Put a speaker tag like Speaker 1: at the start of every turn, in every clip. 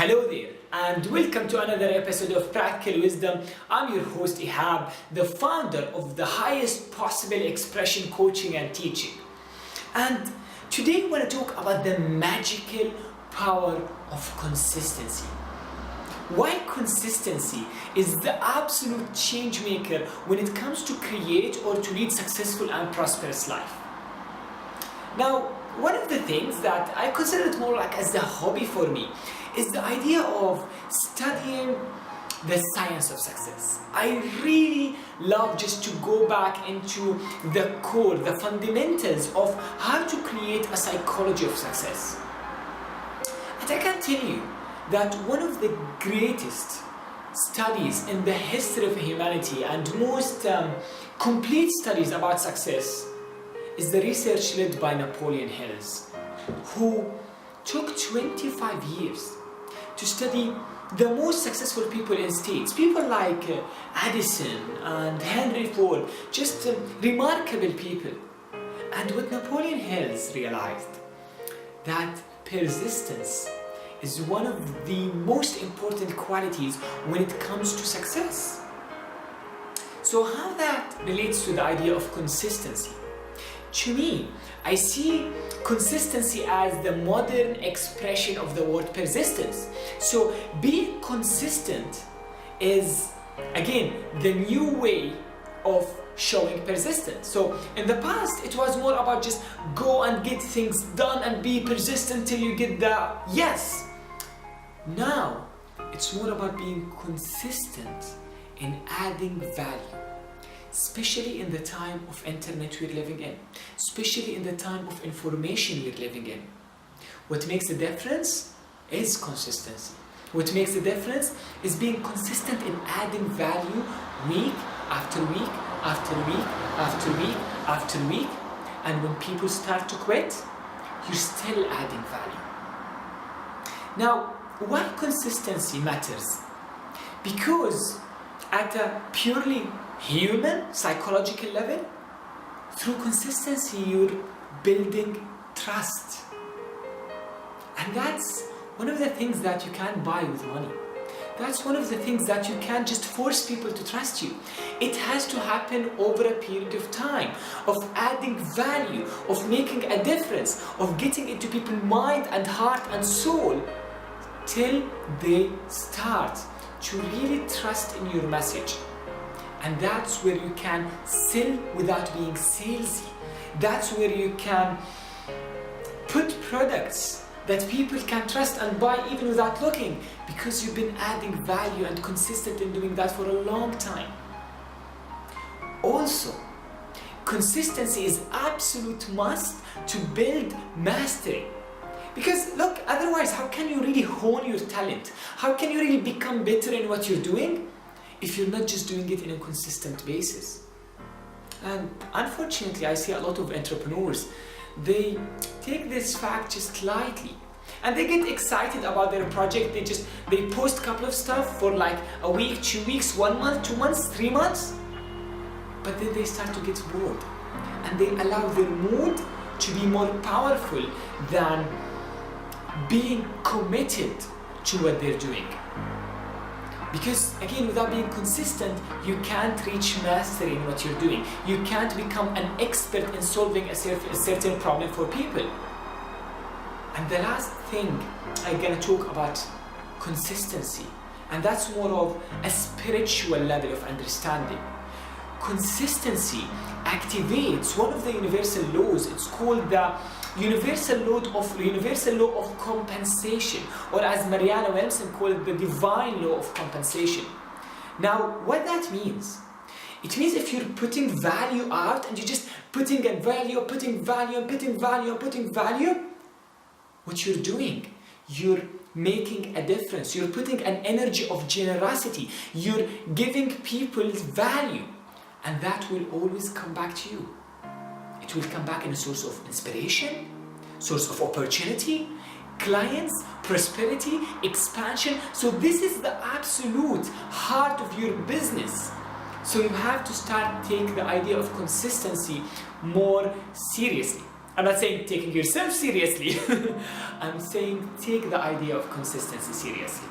Speaker 1: Hello there and welcome to another episode of Practical Wisdom. I'm your host Ihab, the founder of the highest possible expression coaching and teaching. And today we want to talk about the magical power of consistency. Why consistency is the absolute change maker when it comes to create or to lead successful and prosperous life. Now, one of the things that I consider it more like as a hobby for me is the idea of studying the science of success. I really love just to go back into the core, the fundamentals of how to create a psychology of success. And I can tell you that one of the greatest studies in the history of humanity and most complete studies about success is the research led by Napoleon Hills, who took 25 years to study the most successful people in states, people like Edison and Henry Ford, just remarkable people. And what Napoleon Hills realized, that persistence is one of the most important qualities when it comes to success. So how that relates to the idea of consistency? To me, I see consistency as the modern expression of the word persistence. So being consistent is, again, the new way of showing persistence. So in the past, it was more about just go and get things done and be persistent till you get the yes. Now, it's more about being consistent in adding value. Especially in the time of internet we're living in, especially in the time of information we're living in. What makes the difference is consistency. What makes the difference is being consistent in adding value week after week after week after week after week. And when people start to quit, you're still adding value. Now, why consistency matters? Because at a purely human psychological level, through consistency you're building trust, and that's one of the things that you can't buy with money. That's one of the things that you can't just force people to trust you. It has to happen over a period of time, of adding value, of making a difference, of getting into people's mind and heart and soul till they start to really trust in your message. And that's where you can sell without being salesy. That's where you can put products that people can trust and buy even without looking, because you've been adding value and consistent in doing that for a long time. Also, consistency is absolute must to build mastery. Because look, otherwise how can you really hone your talent? How can you really become better in what you're doing if you're not just doing it in a consistent basis? And unfortunately, I see a lot of entrepreneurs, they take this fact just lightly. And they get excited about their project, they post a couple of stuff for like a week, 2 weeks, 1 month, 2 months, 3 months. But then they start to get bored. And they allow their mood to be more powerful than being committed to what they're doing. Because again, without being consistent, you can't reach mastery in what you're doing. You can't become an expert in solving a certain problem for people. And the last thing I'm gonna talk about consistency, and that's more of a spiritual level of understanding. Consistency activates one of the universal laws. It's called the universal law of compensation, or as Mariana Wilson called it, the divine law of compensation. Now, what that means? It means if you're putting value out and you're just putting in value, putting value, and putting value, and putting value, what you're doing, you're making a difference. You're putting an energy of generosity. You're giving people value, and that will always come back to you. It will come back in a source of inspiration, source of opportunity, clients, prosperity, expansion. So this is the absolute heart of your business. So you have to start take the idea of consistency more seriously. I'm not saying taking yourself seriously. I'm saying take the idea of consistency seriously.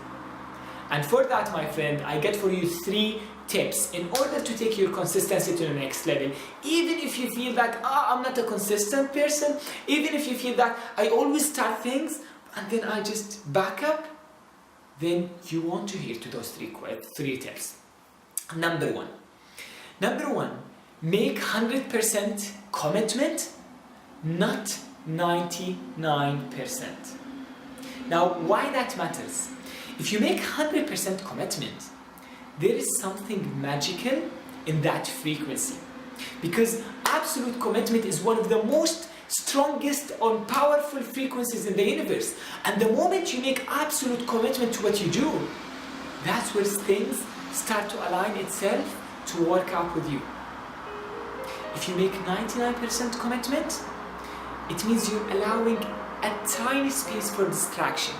Speaker 1: And for that, my friend, I get for you 3 tips in order to take your consistency to the next level. Even if you feel that, I'm not a consistent person, even if you feel that I always start things and then I just back up, then you want to hear to those 3 tips. Number one, make 100% commitment, not 99%. Now, why that matters? If you make 100% commitment, there is something magical in that frequency. Because absolute commitment is one of the most strongest or powerful frequencies in the universe. And the moment you make absolute commitment to what you do, that's where things start to align itself to work out with you. If you make 99% commitment, it means you're allowing a tiny space for distraction.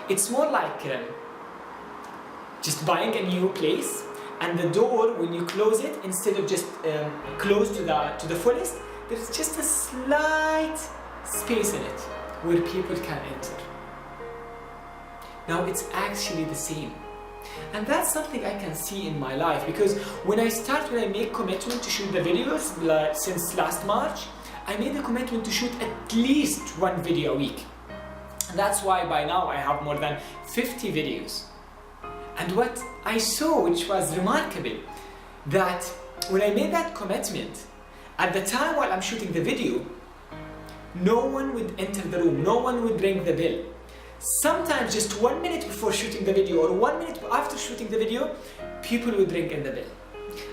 Speaker 1: It's more like just buying a new place, and the door, when you close it, instead of just close to the fullest, there's just a slight space in it where people can enter. Now it's actually the same. And that's something I can see in my life, because when I make commitment to shoot the videos since last March, I made a commitment to shoot at least 1 video a week. And that's why by now I have more than 50 videos. And what I saw, which was remarkable, that when I made that commitment, at the time while I'm shooting the video, no one would enter the room, no one would ring the bell. Sometimes just 1 minute before shooting the video or 1 minute after shooting the video, people would ring in the bell.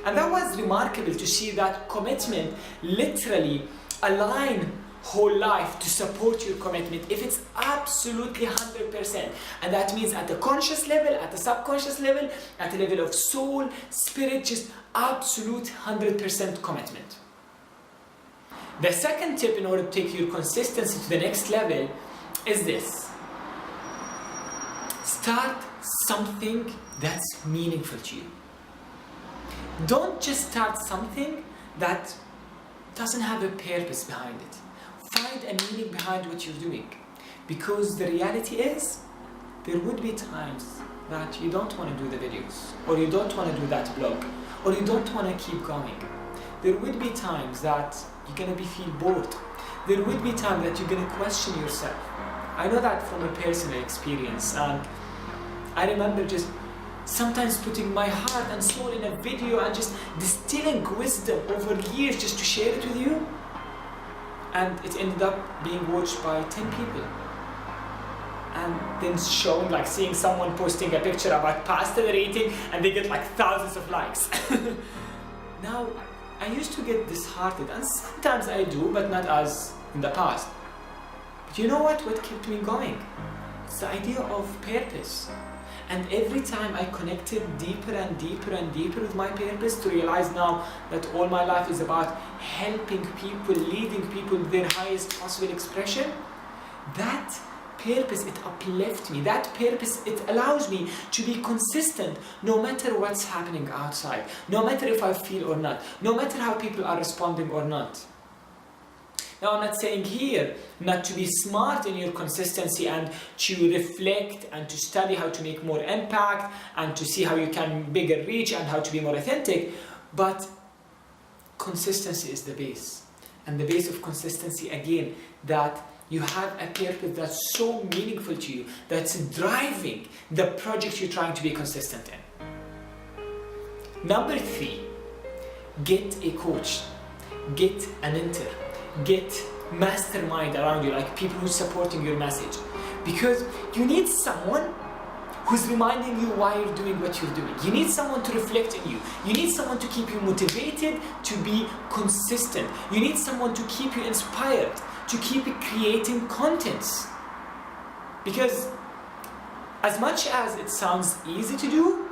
Speaker 1: And that was remarkable to see that commitment literally align whole life to support your commitment if it's absolutely 100%. And that means at the conscious level, at the subconscious level, at the level of soul, spirit, just absolute 100% commitment. The second tip in order to take your consistency to the next level is this. Start something that's meaningful to you. Don't just start something that doesn't have a purpose behind it. Find a meaning behind what you're doing. Because the reality is, there would be times that you don't want to do the videos, or you don't want to do that blog, or you don't want to keep going. There would be times that you're going to feel bored. There would be times that you're going to question yourself. I know that from a personal experience, and I remember just sometimes putting my heart and soul in a video and just distilling wisdom over years just to share it with you. And it ended up being watched by 10 people. And then seeing someone posting a picture about pasta they're eating and they get like thousands of likes. Now, I used to get disheartened, and sometimes I do, but not as in the past. But you know what kept me going? It's the idea of purpose. And every time I connected deeper and deeper and deeper with my purpose to realize now that all my life is about helping people, leading people to their highest possible expression, that purpose, it uplifts me. That purpose, it allows me to be consistent no matter what's happening outside, no matter if I feel or not, no matter how people are responding or not. Now, I'm not saying here not to be smart in your consistency and to reflect and to study how to make more impact and to see how you can bigger reach and how to be more authentic, but consistency is the base. And the base of consistency, again, that you have a purpose that's so meaningful to you, that's driving the project you're trying to be consistent in. Number 3, get a coach, get a mentor, get mastermind around you, like people who are supporting your message. Because you need someone who's reminding you why you're doing what you're doing. You need someone to reflect on you. You need someone to keep you motivated, to be consistent. You need someone to keep you inspired, to keep creating contents. Because as much as it sounds easy to do,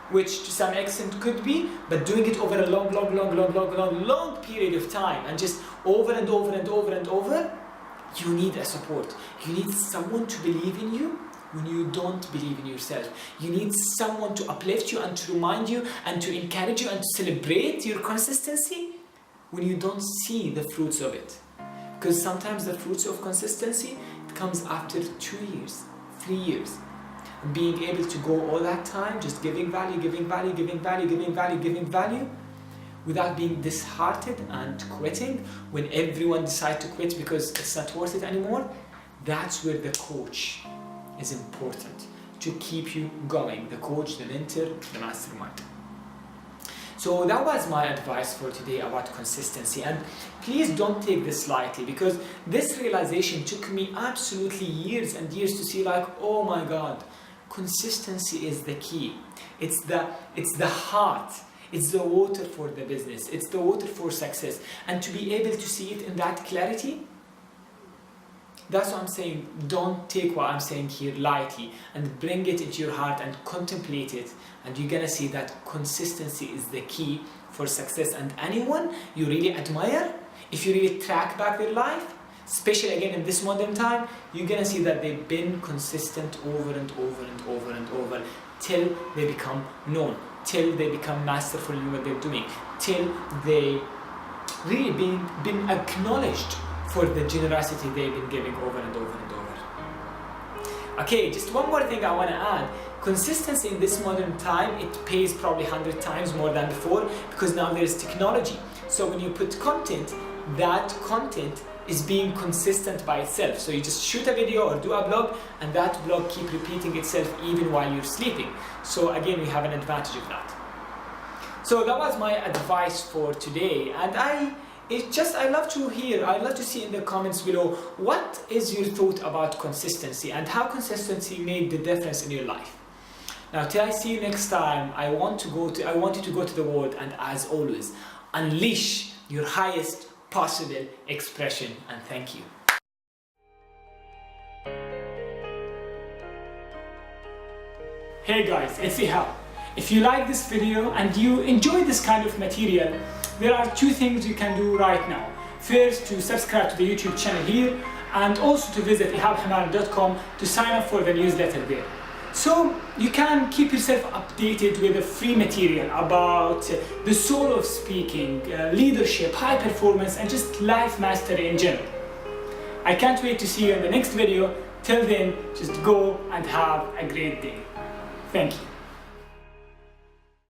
Speaker 1: which to some extent could be, but doing it over a long period of time and just over and over, you need a support. You need someone to believe in you when you don't believe in yourself. You need someone to uplift you and to remind you and to encourage you and to celebrate your consistency when you don't see the fruits of it. Because sometimes the fruits of consistency, it comes after 2 years, 3 years. And being able to go all that time, just giving value, giving value, giving value, giving value, giving value, without being disheartened and quitting when everyone decides to quit because it's not worth it anymore, that's where the coach is important to keep you going. The coach, the mentor, the mastermind. So that was my advice for today about consistency. And please don't take this lightly, because this realization took me absolutely years and years to see, like, oh my God, consistency is the key. It's the heart. It's the water for the business. It's the water for success. And to be able to see it in that clarity, that's what I'm saying. Don't take what I'm saying here lightly, and bring it into your heart and contemplate it. And you're gonna see that consistency is the key for success. And anyone you really admire, if you really track back their life, especially again in this modern time, you're gonna see that they've been consistent over and over and over and over till they become known, till they become masterful in what they're doing, till they really been acknowledged for the generosity they've been giving over and over and over. Okay, just one more thing I want to add. Consistency in this modern time, it pays probably 100 times more than before, because now there's technology. So when you put content, that content is being consistent by itself. So you just shoot a video or do a blog, and that blog keep repeating itself even while you're sleeping. So again, we have an advantage of that. So that was my advice for today, and I love to hear, I'd love to see in the comments below, what is your thought about consistency and how consistency made the difference in your life. Now, till I see you next time, I want you to go to the world and, as always, unleash your highest possible expression. And thank you. Hey guys, it's Ihab. If you like this video and you enjoy this kind of material, there are 2 things you can do right now. First, to subscribe to the YouTube channel here, and also to visit ihabhamam.com to sign up for the newsletter there. So you can keep yourself updated with the free material about the soul of speaking, leadership, high performance, and just life mastery in general. I can't wait to see you in the next video. Till then, just go and have a great day. Thank you.